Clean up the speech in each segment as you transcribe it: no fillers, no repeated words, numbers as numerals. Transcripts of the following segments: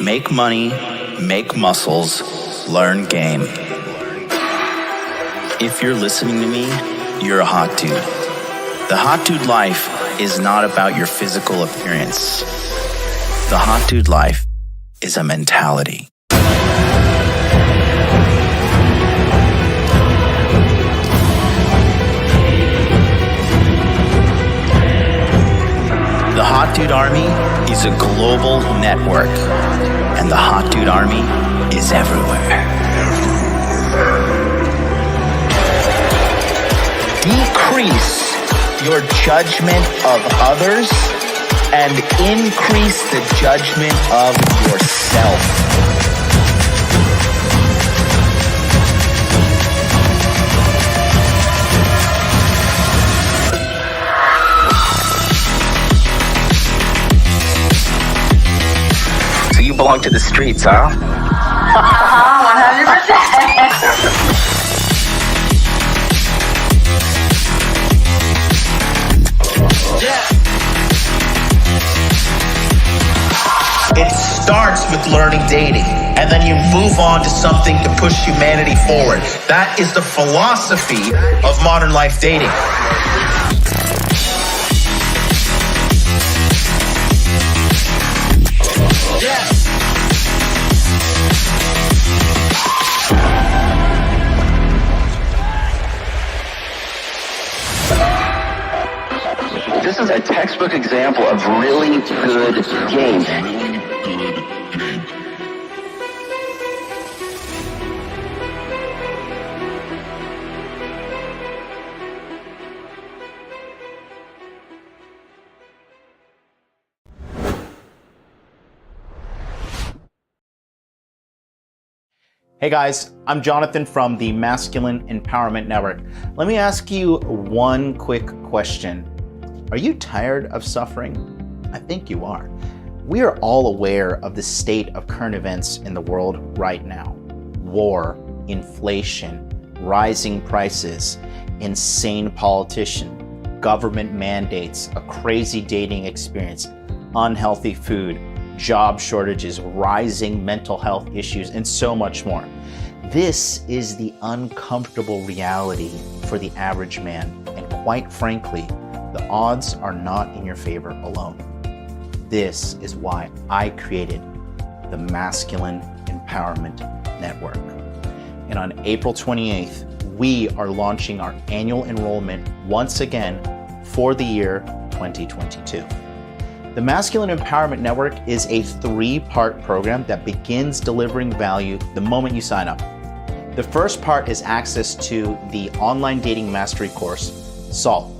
make money, make muscles, learn game. If you're listening to me, you're a hot dude. The hot dude life is not about your physical appearance. The hot dude life is a mentality. The Hot Dude Army is a global network, and the Hot Dude Army is everywhere. Decrease your judgment of others and increase the judgment of yourself. You belong to the streets, huh? 100%. It starts with learning dating, and then you move on to something to push humanity forward. That is the philosophy of modern life dating. This is a textbook example of really good game. Hey guys, I'm Jonathan from the Masculine Empowerment Network. Let me ask you one quick question. Are you tired of suffering? I think you are. We are all aware of the state of current events in the world right now. War, inflation, rising prices, insane politicians, government mandates, a crazy dating experience, unhealthy food, job shortages, rising mental health issues, and so much more. This is the uncomfortable reality for the average man, and quite frankly, the odds are not in your favor alone. This is why I created the Masculine Empowerment Network. And on April 28th, we are launching our annual enrollment once again for the year 2022. The Masculine Empowerment Network is a 3-part program that begins delivering value the moment you sign up. The first part is access to the online dating mastery course, SALT.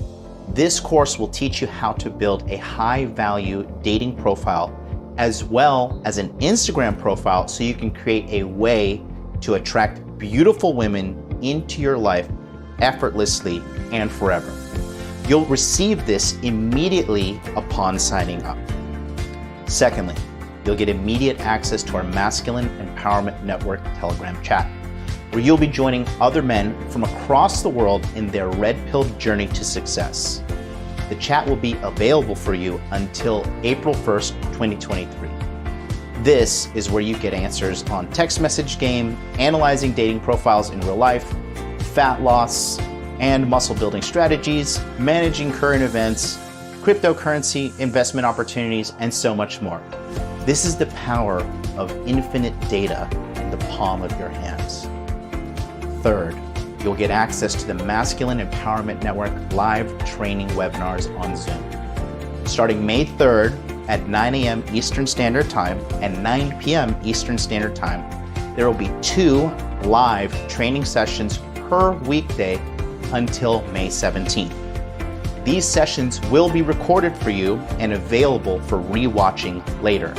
This course will teach you how to build a high-value dating profile as well as an Instagram profile so you can create a way to attract beautiful women into your life effortlessly and forever. You'll receive this immediately upon signing up. Secondly, you'll get immediate access to our Masculine Empowerment Network Telegram chat, where you'll be joining other men from across the world in their red-pilled journey to success. The chat will be available for you until April 1st, 2023. This is where you get answers on text message game, analyzing dating profiles in real life, fat loss, and muscle building strategies, managing current events, cryptocurrency, investment opportunities, and so much more. This is the power of infinite data in the palm of your hands. Third, you'll get access to the Masculine Empowerment Network live training webinars on Zoom. Starting May 3rd at 9 a.m. Eastern Standard Time and 9 p.m. Eastern Standard Time, there will be 2 live training sessions per weekday until May 17th. These sessions will be recorded for you and available for rewatching later.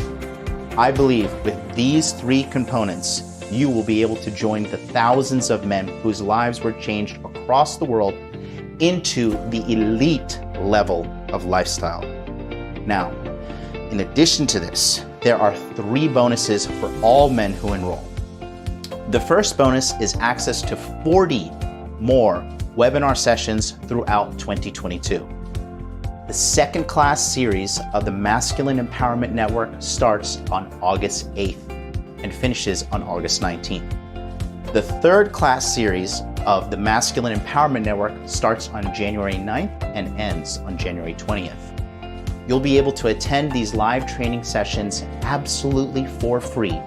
I believe with these 3 components, you will be able to join the thousands of men whose lives were changed across the world into the elite level of lifestyle. Now, in addition to this, there are 3 bonuses for all men who enroll. The first bonus is access to 40 more webinar sessions throughout 2022. The second class series of the Masculine Empowerment Network starts on August 8th and finishes on August 19th. The third class series of the Masculine Empowerment Network starts on January 9th and ends on January 20th. You'll be able to attend these live training sessions absolutely for free,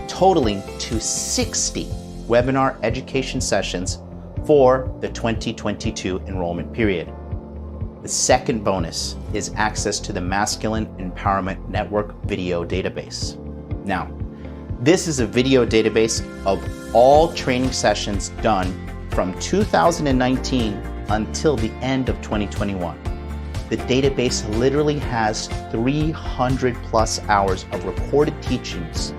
totaling to 60 webinar education sessions for the 2022 enrollment period. The second bonus is access to the Masculine Empowerment Network video database. Now, this is a video database of all training sessions done from 2019 until the end of 2021. The database literally has 300 plus hours of recorded teachings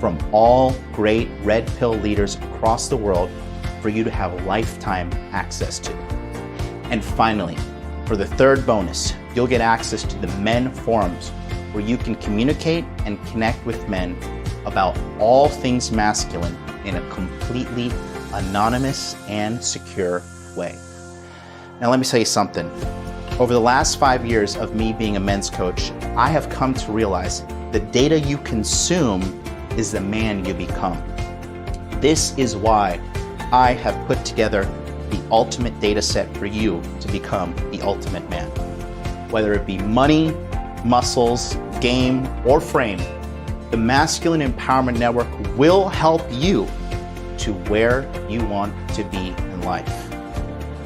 from all great red pill leaders across the world for you to have lifetime access to. And finally, for the third bonus, you'll get access to the men forums where you can communicate and connect with men about all things masculine in a completely anonymous and secure way. Now let me tell you something. Over the last 5 years of me being a men's coach, I have come to realize the data you consume is the man you become. This is why I have put together the ultimate data set for you to become the ultimate man. Whether it be money, muscles, game, or frame, the Masculine Empowerment Network will help you to where you want to be in life.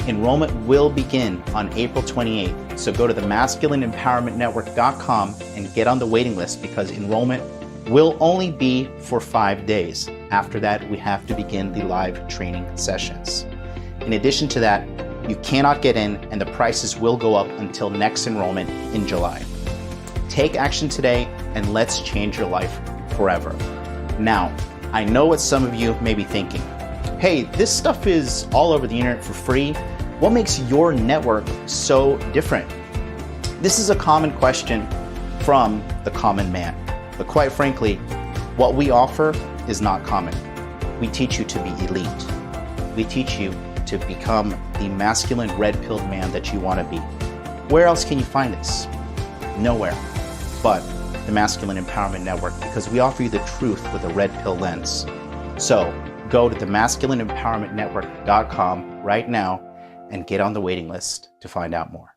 Enrollment will begin on April 28th, so go to the masculineempowermentnetwork.com and get on the waiting list because enrollment will only be for 5 days. After that, we have to begin the live training sessions. In addition to that, you cannot get in and the prices will go up until next enrollment in July. Take action today and let's change your life forever. Now, I know what some of you may be thinking. Hey, this stuff is all over the internet for free. What makes your network so different? This is a common question from the common man. But quite frankly, what we offer is not common. We teach you to be elite. We teach you to become the masculine red-pilled man that you want to be. Where else can you find this? Nowhere but the Masculine Empowerment Network, because we offer you the truth with a red pill lens. So go to the masculineempowermentnetwork.com right now and get on the waiting list to find out more.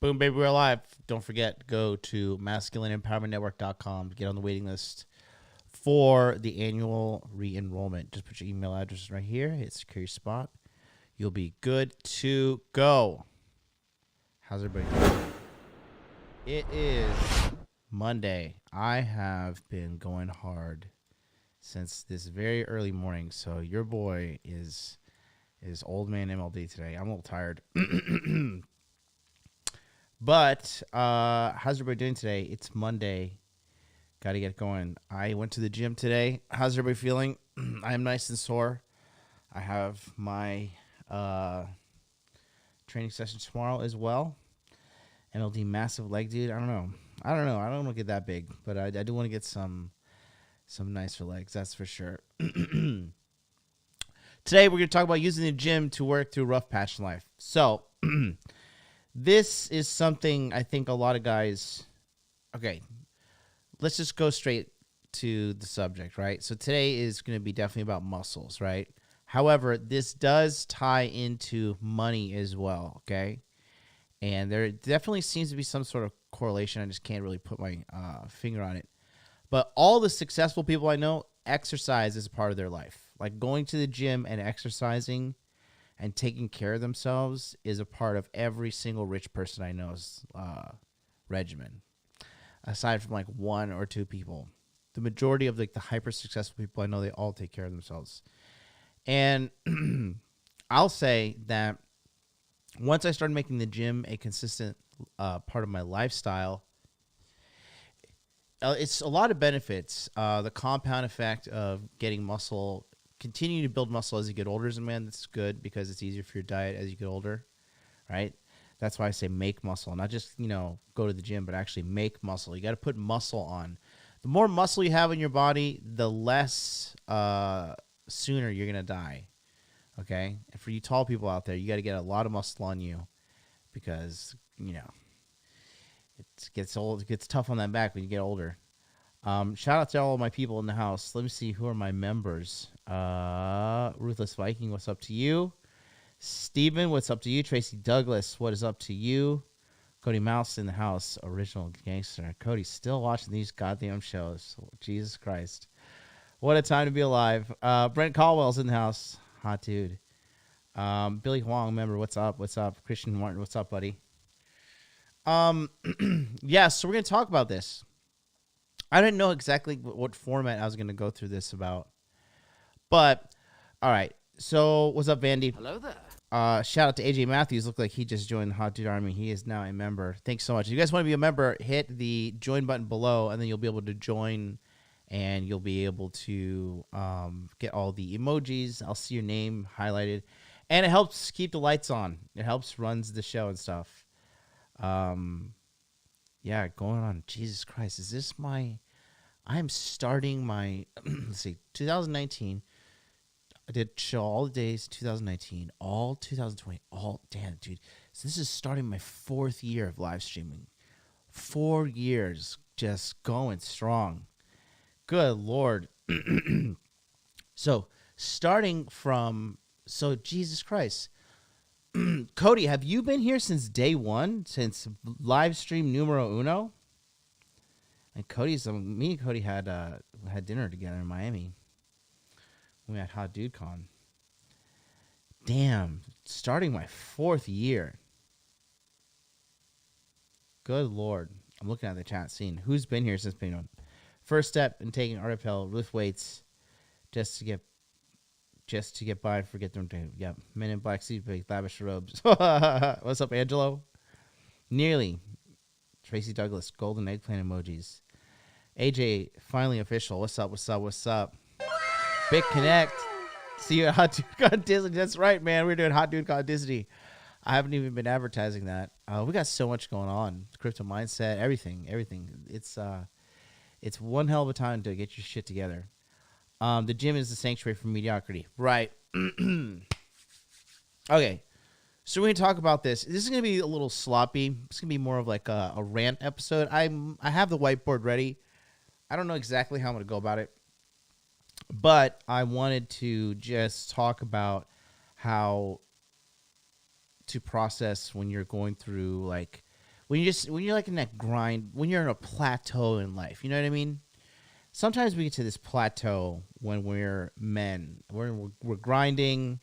Boom, baby, we're live. Don't forget, go to masculineempowermentnetwork.com to get on the waiting list for the annual re-enrollment. Just put your email address right here, hit secure your spot. You'll be good to go. How's everybody doing? It is Monday. I have been going hard since this very early morning, so your boy is old man MLD today. I'm a little tired. But how's everybody doing today? It's Monday. Got to get going. I went to the gym today. How's everybody feeling? I am nice and sore. I have my training session tomorrow as well. MLD massive leg, dude. I don't know. I don't want to get that big, but I do want to get some nicer legs. That's for sure. Today we're going to talk about using the gym to work through rough patch in life. So this is something I think a lot of guys. Okay, let's just go straight to the subject, right? So today is going to be definitely about muscles, right? However, this does tie into money as well, okay? And there definitely seems to be some sort of correlation. I just can't really put my finger on it. But all the successful people I know, exercise is a part of their life. Like going to the gym and exercising and taking care of themselves is a part of every single rich person I know's regimen. Aside from like one or two people. The majority of like the hyper successful people I know, they all take care of themselves. And I'll say that once I started making the gym a consistent part of my lifestyle, it's a lot of benefits. The compound effect of getting muscle, continuing to build muscle as you get older, man, that's good because it's easier for your diet as you get older, right? That's why I say make muscle, not just, go to the gym, but actually make muscle. You got to put muscle on. The more muscle you have in your body, the less sooner you're going to die. Okay, and for you tall people out there, you got to get a lot of muscle on you because it gets old. It gets tough on that back when you get older. Shout out to all of my people in the house. Let me see who are my members. Ruthless Viking, what's up to you? Steven, what's up to you? Tracy Douglas, what is up to you? Cody Mouse in the house, original gangster. Cody's still watching these goddamn shows. Jesus Christ. What a time to be alive. Brent Caldwell's in the house. Hot dude. Billy Huang, member, what's up? What's up? Christian Martin, what's up, buddy? Yeah, so we're going to talk about this. I didn't know exactly what format I was going to go through this about. But, all right. So, what's up, Vandy? Hello there. Shout out to AJ Matthews. Looked like he just joined the Hot Dude Army. He is now a member. Thanks so much. If you guys want to be a member, hit the join button below, and then you'll be able to join, and you'll be able to get all the emojis. I'll see your name highlighted. And it helps keep the lights on. It helps runs the show and stuff. Yeah, going on. Jesus Christ. Is this my... I'm starting my... let's see. 2019... I did show all the days 2019, all 2020, all damn dude. So this is starting my 4th year of live streaming. 4 years just going strong. Good Lord. So starting from Jesus Christ. Cody, have you been here since day 1? Since live stream numero uno? And me and Cody had dinner together in Miami. We had Hot Dude Con. Damn, starting my 4th year. Good Lord. I'm looking at the chat scene. Who's been here since being on? First step in taking RFL, lift weights, just to get by and forget them. Yep. Men in black suit, big lavish robes. What's up, Angelo? Nearly. Tracy Douglas, golden eggplant emojis. AJ, finally official. What's up? What's up? What's up? Big Connect. See you at Hot Dude Con Disney. That's right, man. We're doing Hot Dude Con Disney. I haven't even been advertising that. We got so much going on. Crypto mindset, everything. It's one hell of a time to get your shit together. The gym is the sanctuary for mediocrity. Right. Okay. So we're going to talk about this. This is going to be a little sloppy. It's going to be more of like a rant episode. I have the whiteboard ready. I don't know exactly how I'm going to go about it. But I wanted to just talk about how to process when you're going through, like, when you're like in that grind, when you're in a plateau in life. You know what I mean? Sometimes we get to this plateau when we're men. We're grinding,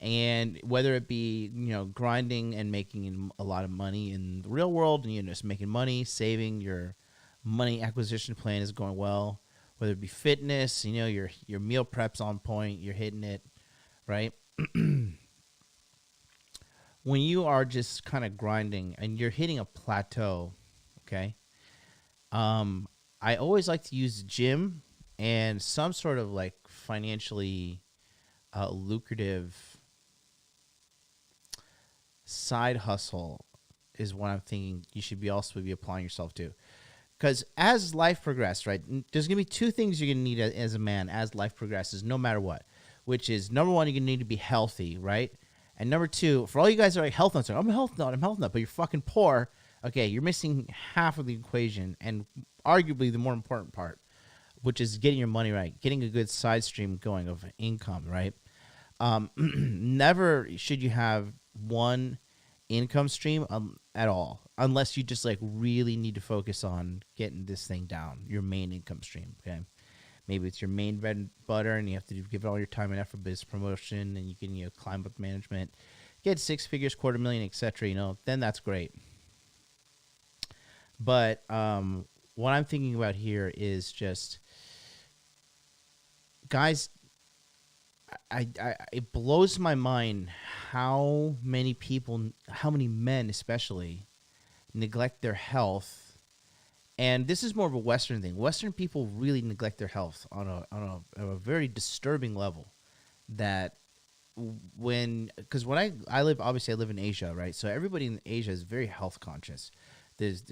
and whether it be, grinding and making a lot of money in the real world, and you're just making money, saving, your money acquisition plan is going well. Whether it be fitness, your meal prep's on point, you're hitting it, right? When you are just kind of grinding and you're hitting a plateau, okay? I always like to use the gym and some sort of like financially lucrative side hustle is what I'm thinking you should also be applying yourself to. Because as life progresses, right, there's going to be 2 things you're going to need as a man as life progresses, no matter what, which is, number 1, you're going to need to be healthy, right? And number 2, for all you guys that are like health nuts, I'm a health nut, but you're fucking poor, okay, you're missing half of the equation, and arguably the more important part, which is getting your money right, getting a good side stream going of income, right? Never should you have one income stream at all, unless you just like really need to focus on getting this thing down, your main income stream. Okay, maybe it's your main bread and butter, and you have to give it all your time and effort, business promotion, and you can climb up management, get 6 figures, $250,000, etc. Then that's great. But what I'm thinking about here is just, guys, it blows my mind how many people, how many men especially, neglect their health. And this is more of a Western thing. Western people really neglect their health on a very disturbing level. That because when I live in Asia, right? So everybody in Asia is very health conscious. There's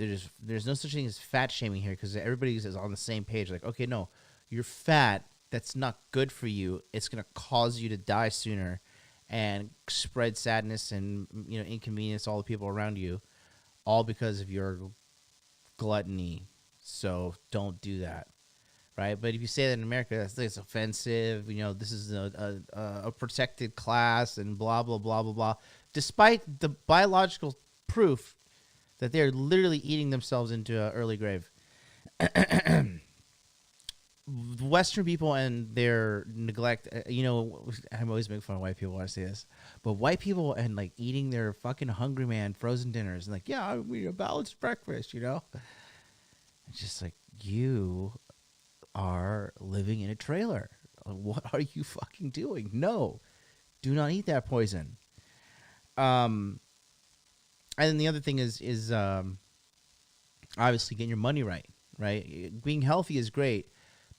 no such thing as fat shaming here, because everybody is on the same page. Like, okay, no, you're fat. That's not good for you. It's going to cause you to die sooner. and spread sadness and inconvenience all the people around you, all because of your gluttony. So don't do that, right? But if you say that in America, it's offensive. This is a protected class and blah blah blah blah blah. Despite the biological proof that they're literally eating themselves into an early grave. Western people and their neglect, I'm always making fun of white people when I say this, but white people and like eating their fucking Hungry Man frozen dinners and like, yeah, we eat a balanced breakfast, It's just like, you are living in a trailer. What are you fucking doing? No, do not eat that poison. And then the other thing is obviously getting your money right? Being healthy is great,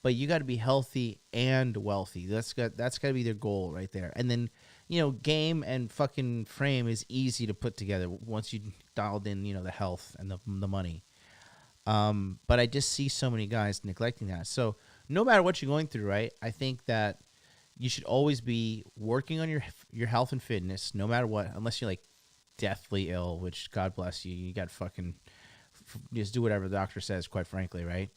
but you got to be healthy and wealthy. That's got to be their goal right there. And then, game and fucking frame is easy to put together once you dialed in, the health and the money. But I just see so many guys neglecting that. So no matter what you're going through, right, I think that you should always be working on your health and fitness, no matter what, unless you're like deathly ill, which God bless you. You got fucking just do whatever the doctor says, quite frankly, right?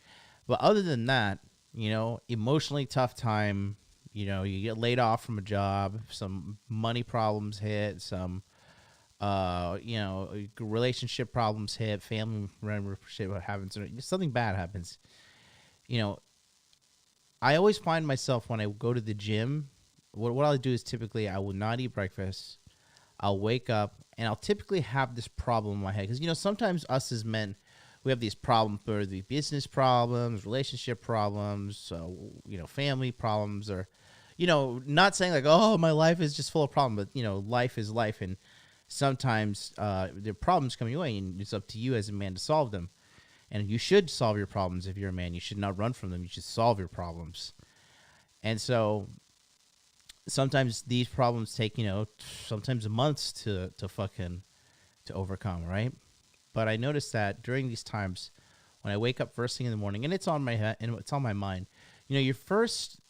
But other than that, emotionally tough time, you get laid off from a job, some money problems hit, some, relationship problems hit, family shit happens, something bad happens. I always find myself when I go to the gym, what I'll do is typically I will not eat breakfast. I'll wake up and I'll typically have this problem in my head. Because, sometimes us as men, we have these problems, whether it be business problems, relationship problems, family problems, or, not saying like, oh, my life is just full of problems, but, life is life. And sometimes there are problems coming your way, and it's up to you as a man to solve them. And you should solve your problems if you're a man. You should not run from them. You should solve your problems. And so sometimes these problems take, sometimes months to overcome, right? But I noticed that during these times when I wake up first thing in the morning, and it's on my head and it's on my mind, your first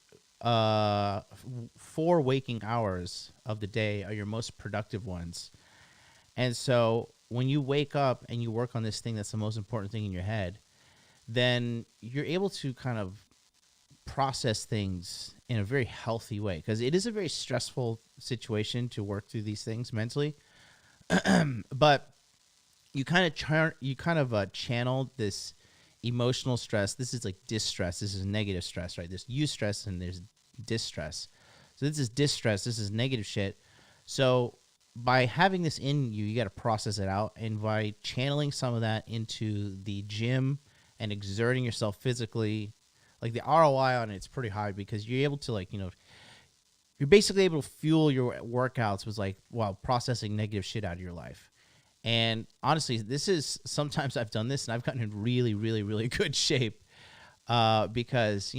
4 waking hours of the day are your most productive ones. And so when you wake up and you work on this thing that's the most important thing in your head, then you're able to kind of process things in a very healthy way, because it is a very stressful situation to work through these things mentally. But you kind of channel this emotional stress. This is like distress. This is negative stress, right? There's eustress and there's distress. So this is distress. This is negative shit. So by having this in you, you got to process it out. And by channeling some of that into the gym and exerting yourself physically, like the ROI on it's pretty high, because you're able to you're basically able to fuel your workouts with while processing negative shit out of your life. And honestly, this is sometimes I've done this and I've gotten in really, really, really good shape because,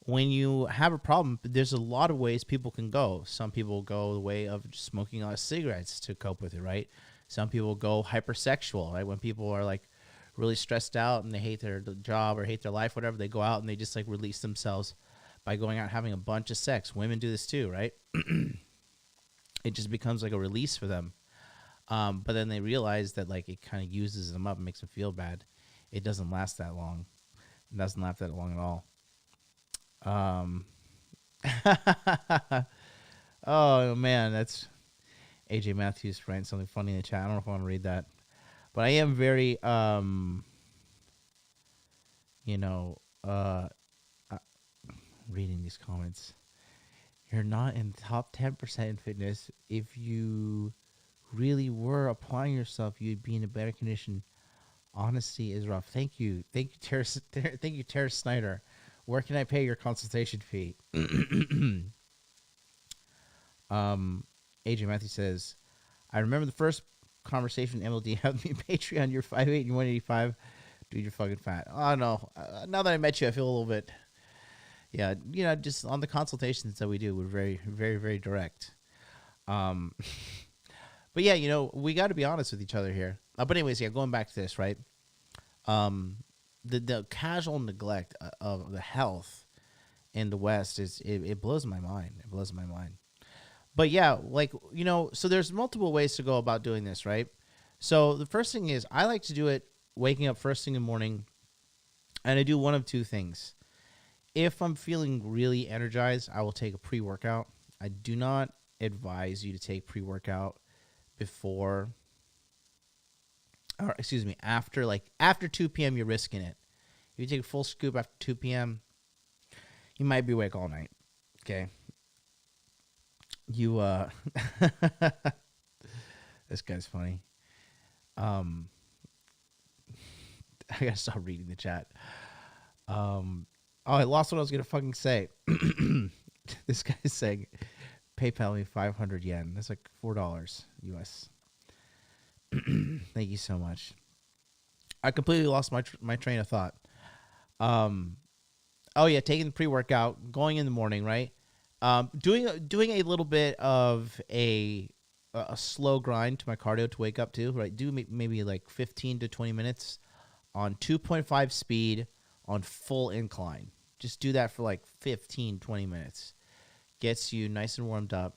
when you have a problem, there's a lot of ways people can go. Some people go the way of smoking a lot of cigarettes to cope with it, right? Some people go hypersexual, right? When people are really stressed out and they hate their job or hate their life, whatever, they go out and they just release themselves by going out and having a bunch of sex. Women do this too, right? It just becomes like a release for them. But then they realize that it kind of uses them up and makes them feel bad. It doesn't last that long. It doesn't last that long at all. Oh man, that's AJ Matthews writing something funny in the chat. I don't know if I want to read that, but I am very reading these comments. You're not in the top 10% in fitness. If you really were applying yourself, you'd be in a better condition. Honesty is rough. Thank you, Terrace. Thank you, Terrace Snyder. Where can I pay your consultation fee? AJ Matthew says, I remember the first conversation MLD had with me. Patreon, you're 5'8", you're 185. Dude, you're fucking fat. Oh, no. Now that I met you, I feel a little bit... Yeah, just on the consultations that we do, we're very, very, very direct. But yeah, we got to be honest with each other here. But anyways, yeah, going back to this, right? The casual neglect of the health in the West it blows my mind. It blows my mind. But yeah, like, so there's multiple ways to go about doing this, right? So the first thing is I like to do it waking up first thing in the morning, and I do one of two things. If I'm feeling really energized, I will take a pre-workout. I do not advise you to take pre-workout before, or excuse me, after 2 p.m. you're risking it. If you take a full scoop after 2 p.m., you might be awake all night. Okay. This guy's funny. I gotta stop reading the chat. I lost what I was gonna fucking say. This guy's saying, PayPal me 500 yen. That's like $4 US. Thank you so much. I completely lost my train of thought. Oh yeah, taking the pre-workout, going in the morning, right? Doing a little bit of a slow grind to my cardio to wake up to, right? Do maybe like 15 to 20 minutes on 2.5 speed on full incline. Just do that for like 15, 20 minutes. Gets you nice and warmed up.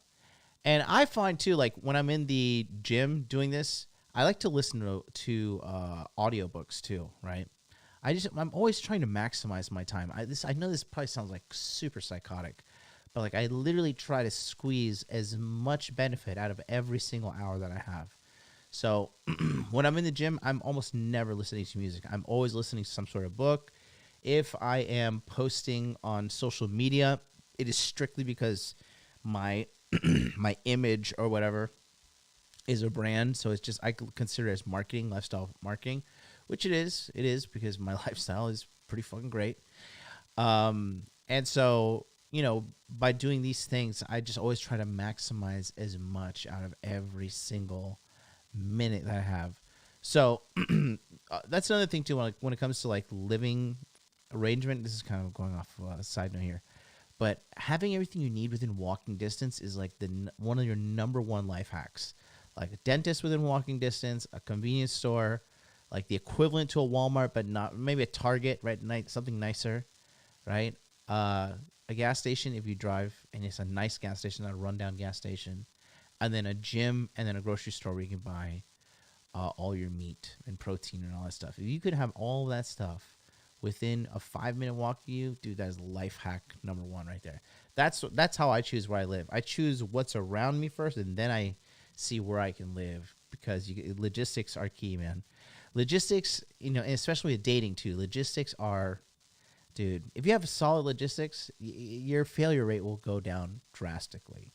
And I find too, like when I'm in the gym doing this, I like to listen to audiobooks too, right? I'm always trying to maximize my time. I know this probably sounds like super psychotic, but like I literally try to squeeze as much benefit out of every single hour that I have. So when I'm in the gym, I'm almost never listening to music. I'm always listening to some sort of book. If I am posting on social media, it is strictly because my my image or whatever is a brand. So it's just, I consider it as marketing, lifestyle marketing, which it is. It is because my lifestyle is pretty fucking great. And so, by doing these things, I just always try to maximize as much out of every single minute that I have. So that's another thing too, when it comes to like living arrangement. This is kind of going off a side note here, but having everything you need within walking distance is like one of your number one life hacks. Like a dentist within walking distance, a convenience store, like the equivalent to a Walmart, but not maybe a Target, right? Something nicer, right? A gas station if you drive, and it's a nice gas station, not a rundown gas station, and then a gym, and then a grocery store where you can buy all your meat and protein and all that stuff. If you could have all that stuff within a 5-minute walk of you, dude, that is life hack number one right there. That's how I choose where I live. I choose what's around me first, and then I see where I can live, because logistics are key, man. Logistics, and especially with dating too. Logistics are, dude, if you have solid logistics, your failure rate will go down drastically.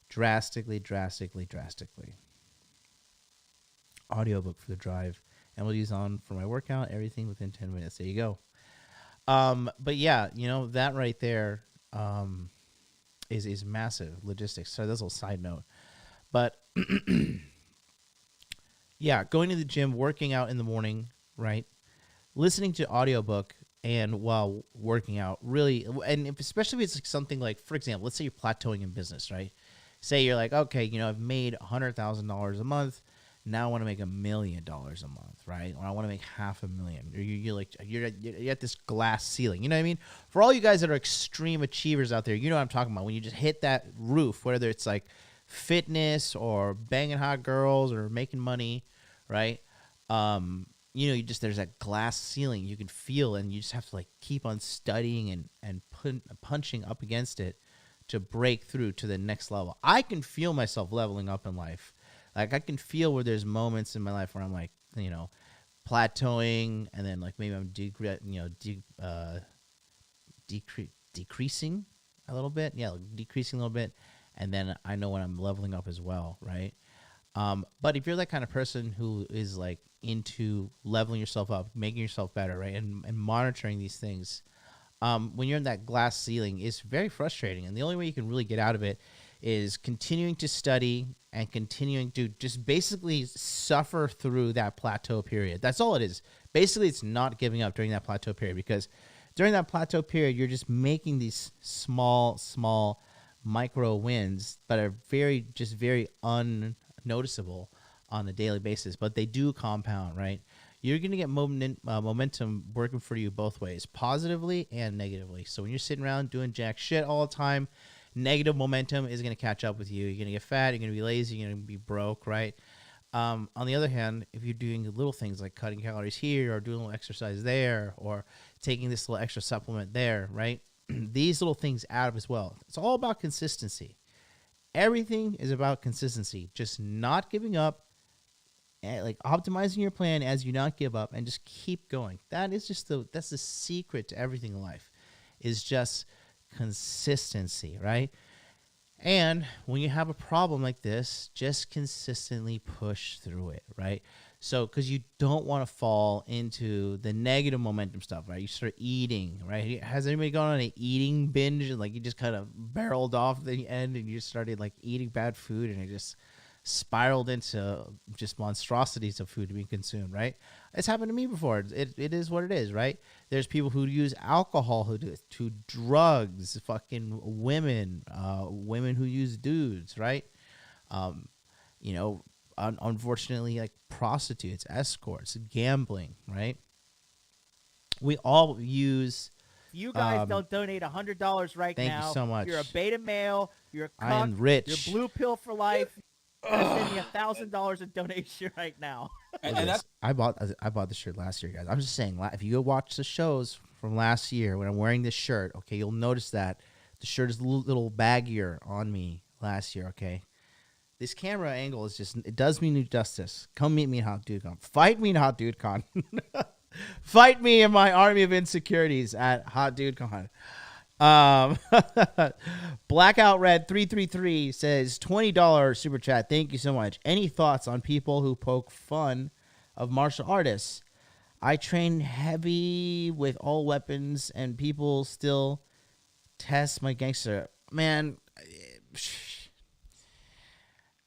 Drastically. Audiobook for the drive. MLD's on for my workout. Everything within 10 minutes. There you go. But yeah, that right there is massive logistics. So that's a little side note. But yeah, going to the gym, working out in the morning, right? Listening to audiobook and while working out, really, and especially if it's like something like, for example, let's say you're plateauing in business, right? Say you're like, okay, I've made $100,000 a month. Now I want to make $1 million a month, right? Or I want to make $500,000. You're at this glass ceiling. You know what I mean? For all you guys that are extreme achievers out there, you know what I'm talking about. When you just hit that roof, whether it's like fitness or banging hot girls or making money, right? There's that glass ceiling you can feel, and you just have to like keep on studying and punching up against it to break through to the next level. I can feel myself leveling up in life. Like I can feel where there's moments in my life where I'm like, plateauing, and then like maybe I'm decreasing a little bit. Yeah, like decreasing a little bit, and then I know when I'm leveling up as well, right? But if you're that kind of person who is like into leveling yourself up, making yourself better, right, and monitoring these things, when you're in that glass ceiling, it's very frustrating, and the only way you can really get out of it is continuing to study and continuing to just basically suffer through that plateau period. That's all it is. Basically, it's not giving up during that plateau period, because during that plateau period, you're just making these small micro wins that are very unnoticeable on a daily basis, but they do compound, right? You're going to get momentum working for you both ways, positively and negatively. So when you're sitting around doing jack shit all the time, negative momentum is going to catch up with you. You're going to get fat. You're going to be lazy. You're going to be broke, right? On the other hand, if you're doing little things like cutting calories here or doing a little exercise there or taking this little extra supplement there, right? These little things add up as well. It's all about consistency. Everything is about consistency. Just not giving up, and like optimizing your plan as you not give up and just keep going. That's the secret to everything in life, is just consistency, right? And when you have a problem like this, just consistently push through it, right? So, because you don't want to fall into the negative momentum stuff, right? You start eating, right? Has anybody gone on an eating binge and like you just kind of barreled off the end and you just started like eating bad food and it just spiraled into just monstrosities of food being consumed, right? It's happened to me before. It is what it is, right? There's people who use alcohol who do it, to drugs, fucking women, women who use dudes, right? Unfortunately, like prostitutes, escorts, gambling, right? We all use. You guys don't donate $100 right now. Thank you so much. You're a beta male. You're a cuck. I am rich. You're blue pill for life. Send me $1,000 in donation right now. And that's I bought the shirt last year, guys. I'm just saying, if you go watch the shows from last year when I'm wearing this shirt, okay, you'll notice that the shirt is a little baggier on me last year, okay? This camera angle is just, it does me new justice. Come meet me in Hot Dude Con. Fight me in Hot Dude Con. Fight me in my army of insecurities at Hot Dude Con. Blackout Red 333 says $20 super chat. Thank you so much. Any thoughts on people who poke fun of martial artists? I train heavy with all weapons and people still test my gangster. Man,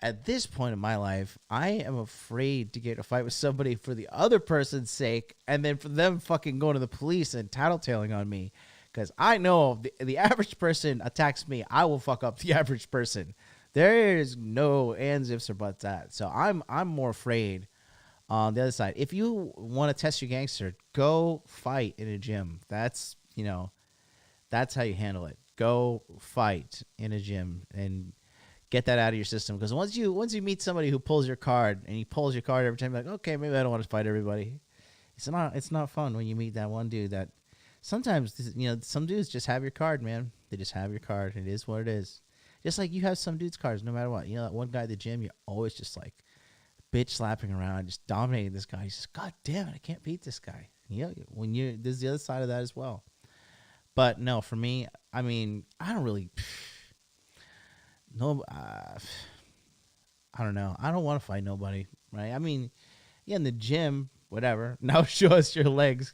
at this point in my life, I am afraid to get in a fight with somebody for the other person's sake and then for them fucking going to the police and tattletaling on me. Because I know if the average person attacks me, I will fuck up the average person. There is no ands, ifs, or buts at. So I'm more afraid on the other side. If you want to test your gangster, go fight in a gym. That's how you handle it. Go fight in a gym and get that out of your system. Because once you meet somebody who pulls your card and he pulls your card every time, you're like, okay, maybe I don't want to fight everybody. It's not fun when you meet that one dude that. Sometimes, some dudes just have your card, man. They just have your card. It is what it is. Just like you have some dudes' cards, no matter what. You know, that one guy at the gym, you're always just like bitch slapping around, just dominating this guy. He's just, God damn it, I can't beat this guy. There's the other side of that as well. But no, for me, I mean, I don't really, I don't know. I don't want to fight nobody, right? I mean, yeah, in the gym, whatever. Now show us your legs.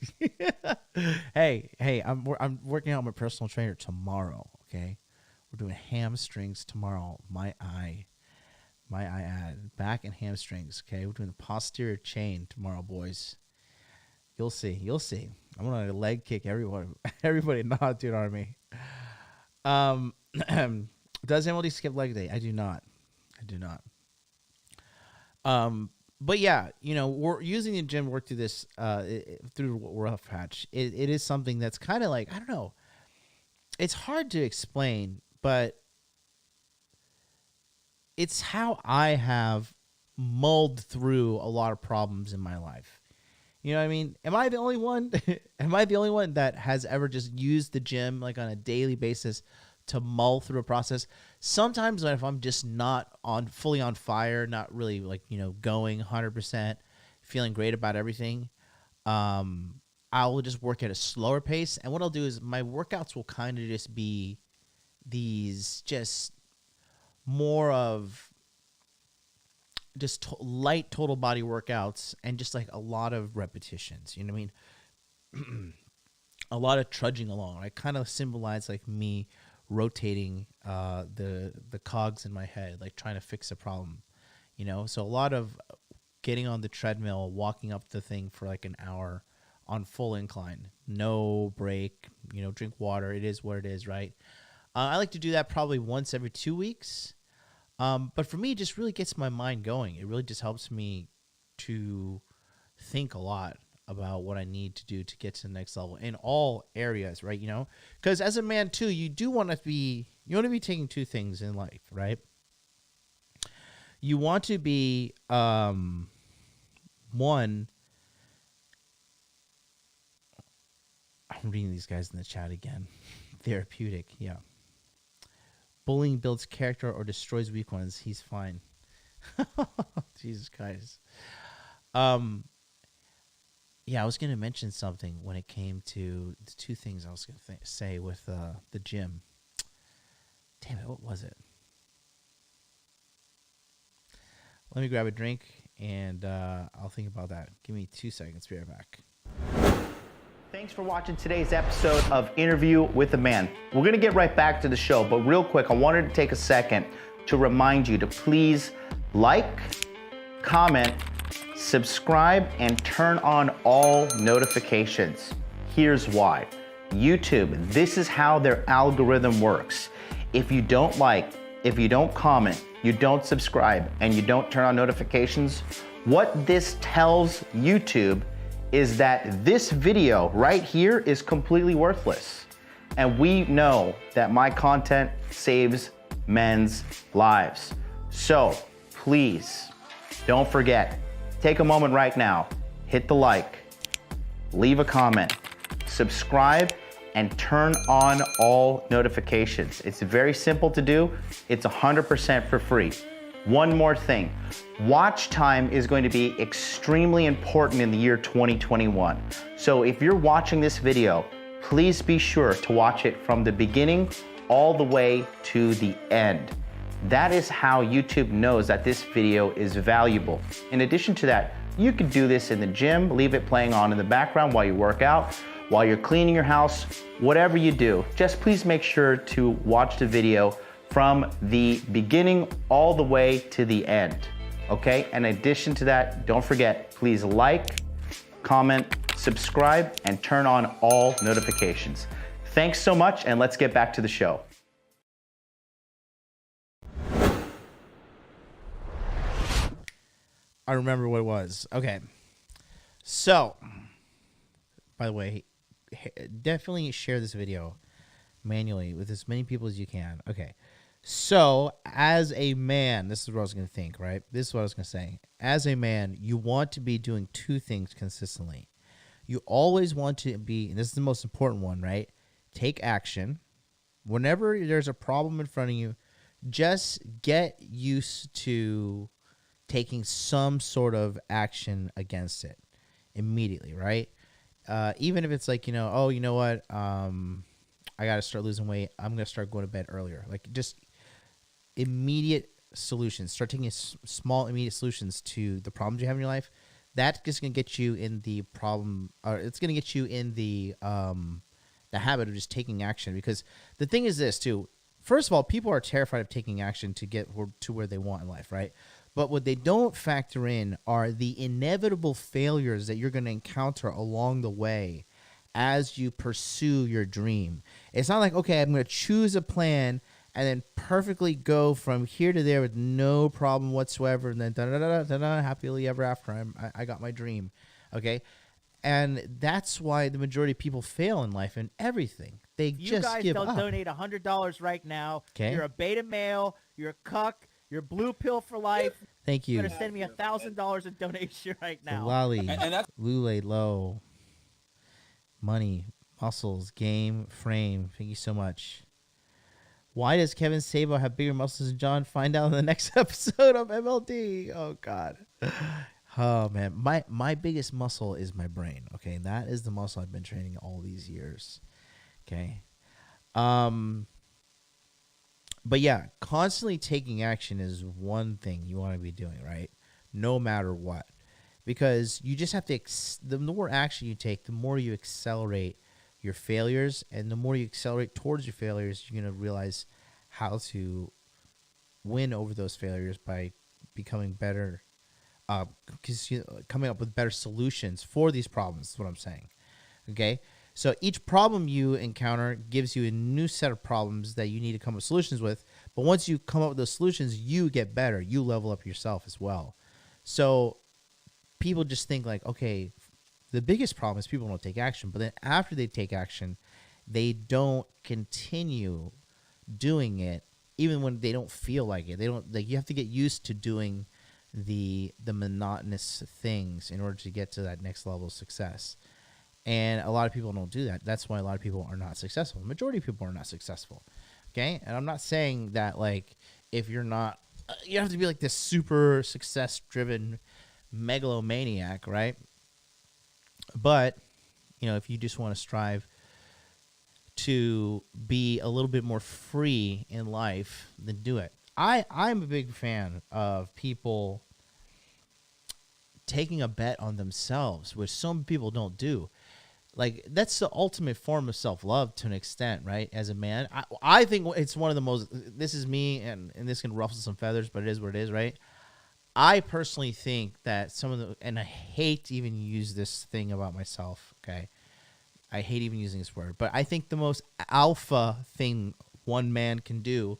Hey, I'm working out with my personal trainer tomorrow, okay? We're doing hamstrings tomorrow. My eye ad. Back and hamstrings, okay? We're doing the posterior chain tomorrow, boys. You'll see. I'm going to leg kick everybody in the Hot Dude Army. Does MLD skip leg day? I do not. But yeah, we're using the gym to work through this, through rough patch. It is something that's kind of like, I don't know. It's hard to explain, but it's how I have mulled through a lot of problems in my life. You know what I mean? Am I the only one? Am I the only one that has ever just used the gym like on a daily basis to mull through a process? Sometimes if I'm just not fully on fire, not really like, going 100%, feeling great about everything, I will just work at a slower pace. And what I'll do is my workouts will kind of just be these just more of just light total body workouts and just like a lot of repetitions. You know what I mean? A lot of trudging along. I kind of symbolize like me rotating the cogs in my head, like trying to fix a problem, so a lot of getting on the treadmill, walking up the thing for like an hour on full incline, no break, drink water. It is what it is, right? I like to do that probably once every 2 weeks, but for me it just really gets my mind going. It really just helps me to think a lot. about what I need to do to get to the next level in all areas, right? You know, because as a man too, you want to be taking two things in life, right? You want to be one. I'm reading these guys in the chat again. Therapeutic, yeah. Bullying builds character or destroys weak ones. He's fine. Jesus Christ. Yeah, I was going to mention something when it came to the two things I was going to say with the gym. Damn it, what was it? Let me grab a drink and I'll think about that. Give me 2 seconds. Be right back. Thanks for watching today's episode of Interview with a Man. We're going to get right back to the show, but real quick, I wanted to take a second to remind you to please like, comment, subscribe, and turn on all notifications. Here's why. YouTube, this is how their algorithm works. If you don't like, if you don't comment, you don't subscribe, and you don't turn on notifications, what this tells YouTube is that this video right here is completely worthless. And we know that my content saves men's lives. So please don't forget, take a moment right now, hit the like, leave a comment, subscribe, and turn on all notifications. It's very simple to do. It's 100% for free. One more thing, watch time is going to be extremely important in the year 2021. So if you're watching this video, please be sure to watch it from the beginning all the way to the end. That is how YouTube knows that this video is valuable. In addition to that, you could do this in the gym, leave it playing on in the background while you work out, while you're cleaning your house, whatever you do. Just please make sure to watch the video from the beginning all the way to the end, okay? In addition to that, don't forget, please like, comment, subscribe, and turn on all notifications. Thanks so much, and let's get back to the show. I remember what it was. Okay. So, by the way, definitely share this video manually with as many people as you can. Okay. So, as a man, this is what I was going to think, right? This is what I was going to say. As a man, you want to be doing two things consistently. You always want to be, and this is the most important one, right? Take action. Whenever there's a problem in front of you, just get used to taking some sort of action against it immediately, right? Even if it's like, you know, oh, you know what? I got to start losing weight. I'm going to start going to bed earlier. Like, just immediate solutions. Start taking small, immediate solutions to the problems you have in your life. That's just going to get you in the problem, or it's going to get you in the habit of just taking action. Because the thing is this, too. First of all, people are terrified of taking action to get to where they want in life, right? But what they don't factor in are the inevitable failures that you're going to encounter along the way as you pursue your dream. It's not like, okay, I'm going to choose a plan and then perfectly go from here to there with no problem whatsoever, and then happily ever after, I got my dream, okay? And that's why the majority of people fail in life and everything. They just give up. You guys don't donate $100 right now. Okay. You're a beta male. You're a cuck. You're blue pill for life. Thank you. You're going to send me $1,000 in donation right now. Lolly, Lule, Low, Money, Muscles, Game, Frame. Thank you so much. Why does Kevin Sabo have bigger muscles than John? Find out in the next episode of MLD. Oh, God. Oh, man. My biggest muscle is my brain, okay? That is the muscle I've been training all these years, okay? But, yeah, constantly taking action is one thing you want to be doing, right? No matter what. Because you just have to, the more action you take, the more you accelerate your failures, and the more you accelerate towards your failures, you're going to realize how to win over those failures by becoming better, because coming up with better solutions for these problems is what I'm saying. Okay, so each problem you encounter gives you a new set of problems that you need to come up with solutions with. But once you come up with those solutions, you get better. You level up yourself as well. So people just think like, okay, The biggest problem is people don't take action, but then after they take action, they don't continue doing it even when they don't feel like it. They don't like you have to get used to doing the monotonous things in order to get to that next level of success. And a lot of people don't do that. That's why a lot of people are not successful. The majority of people are not successful. Okay? And I'm not saying that like if you're not you have to be like this super success driven megalomaniac, right? But, if you just want to strive to be a little bit more free in life, then do it. I'm a big fan of people taking a bet on themselves, which some people don't do. Like, that's the ultimate form of self-love to an extent, right? As a man, I think it's one of the most, this is me, and this can ruffle some feathers, but it is what it is, right? I personally think that some of the, and I hate to even use this thing about myself, okay? I hate even using this word, but I think the most alpha thing one man can do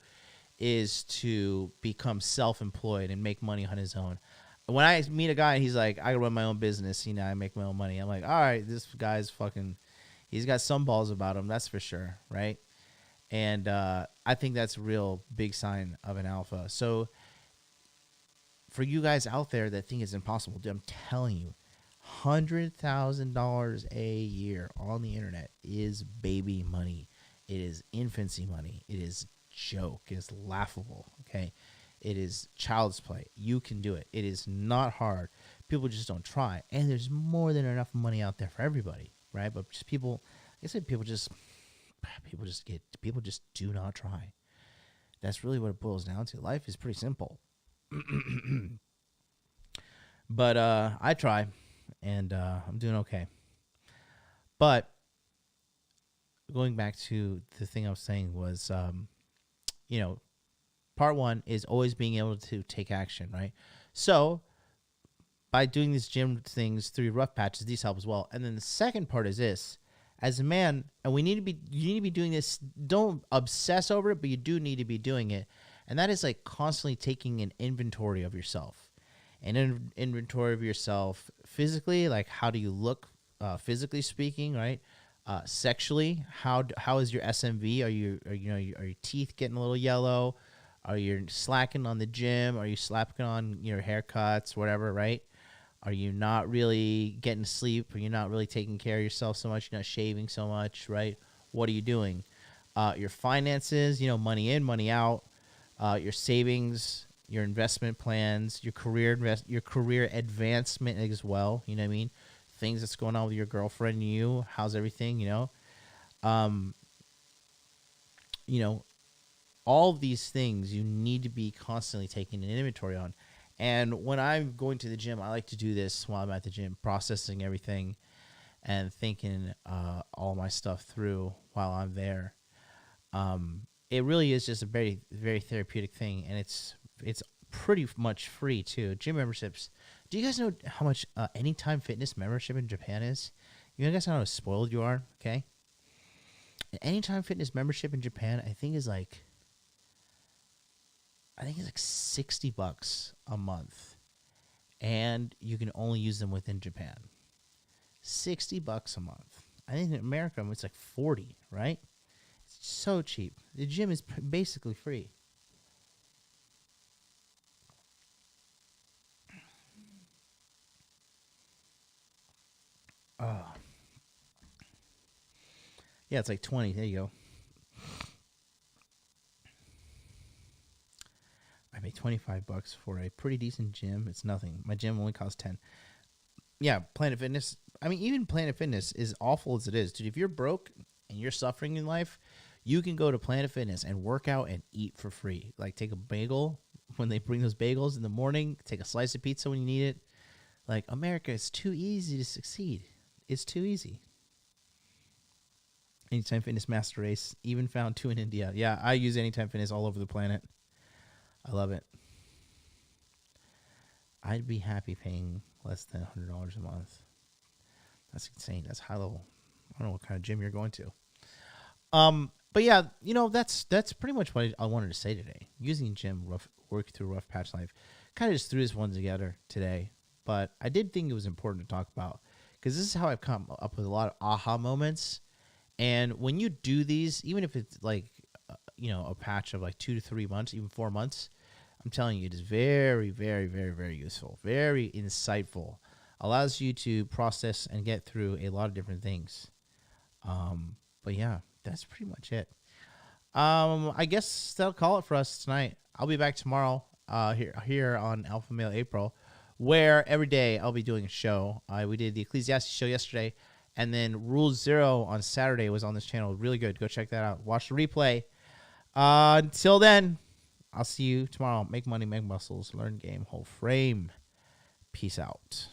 is to become self-employed and make money on his own. When I meet a guy and he's like, I run my own business, I make my own money. I'm like, all right, this guy's fucking, he's got some balls about him, that's for sure, right? And I think that's a real big sign of an alpha. So for you guys out there that think it's impossible, dude, I'm telling you, $100,000 a year on the internet is baby money. It is infancy money. It is joke. It is laughable, okay? It is child's play. You can do it. It is not hard. People just don't try. And there's more than enough money out there for everybody, right? But just people, like I said, people just do not try. That's really what it boils down to. Life is pretty simple. But I try, and I'm doing okay. But going back to the thing I was saying was, part one is always being able to take action, right? So by doing these gym things through rough patches, these help as well. And then the second part is this: as a man, and you need to be doing this. Don't obsess over it, but you do need to be doing it. And that is like constantly taking an inventory of yourself, an inventory of yourself physically, like how do you look, physically speaking, right? Sexually, how is your SMV? Are your teeth getting a little yellow? Are you slacking on the gym? Are you slacking on your haircuts, whatever, right? Are you not really getting sleep? Are you not really taking care of yourself so much? You're not shaving so much, right? What are you doing? Your finances, money in, money out. Your savings, your investment plans, your career advancement as well. You know what I mean? Things that's going on with your girlfriend and you. How's everything? All of these things you need to be constantly taking an inventory on. And when I'm going to the gym, I like to do this while I'm at the gym, processing everything and thinking all my stuff through while I'm there. It really is just a very, very therapeutic thing, and it's pretty much free too. Gym memberships. Do you guys know how much Anytime Fitness membership in Japan is? You guys know how spoiled you are, okay? An Anytime Fitness membership in Japan, I think it's like $60 a month, and you can only use them within Japan. $60 a month. I think in America it's like $40, right? It's so cheap. The gym is basically free. Oh. Yeah, it's like 20. There you go. I pay $25 for a pretty decent gym. It's nothing. My gym only costs 10. Yeah, Planet Fitness. I mean, even Planet Fitness, is awful as it is, dude. If you're broke and you're suffering in life, you can go to Planet Fitness and work out and eat for free. Like, take a bagel when they bring those bagels in the morning. Take a slice of pizza when you need it. Like, America, it's too easy to succeed. It's too easy. Anytime Fitness Master Race, even found 2 in India. Yeah, I use Anytime Fitness all over the planet. I love it. I'd be happy paying less than $100 a month. That's insane. That's high level. I don't know what kind of gym you're going to. But yeah, that's pretty much what I wanted to say today. Using gym, work through rough patch life. Kind of just threw this one together today. But I did think it was important to talk about, because this is how I've come up with a lot of aha moments. And when you do these, even if it's like, a patch of like 2 to 3 months, even 4 months, I'm telling you, it is very, very, very, very useful, very insightful. Allows you to process and get through a lot of different things. But yeah, that's pretty much it. I guess that'll call it for us tonight. I'll be back tomorrow here on Alpha Male April, where every day I'll be doing a show. We did the Ecclesiastes show yesterday, and then Rule 0 on Saturday was on this channel. Really good. Go check that out. Watch the replay. Until then, I'll see you tomorrow. Make money, make muscles, learn game, whole frame. Peace out.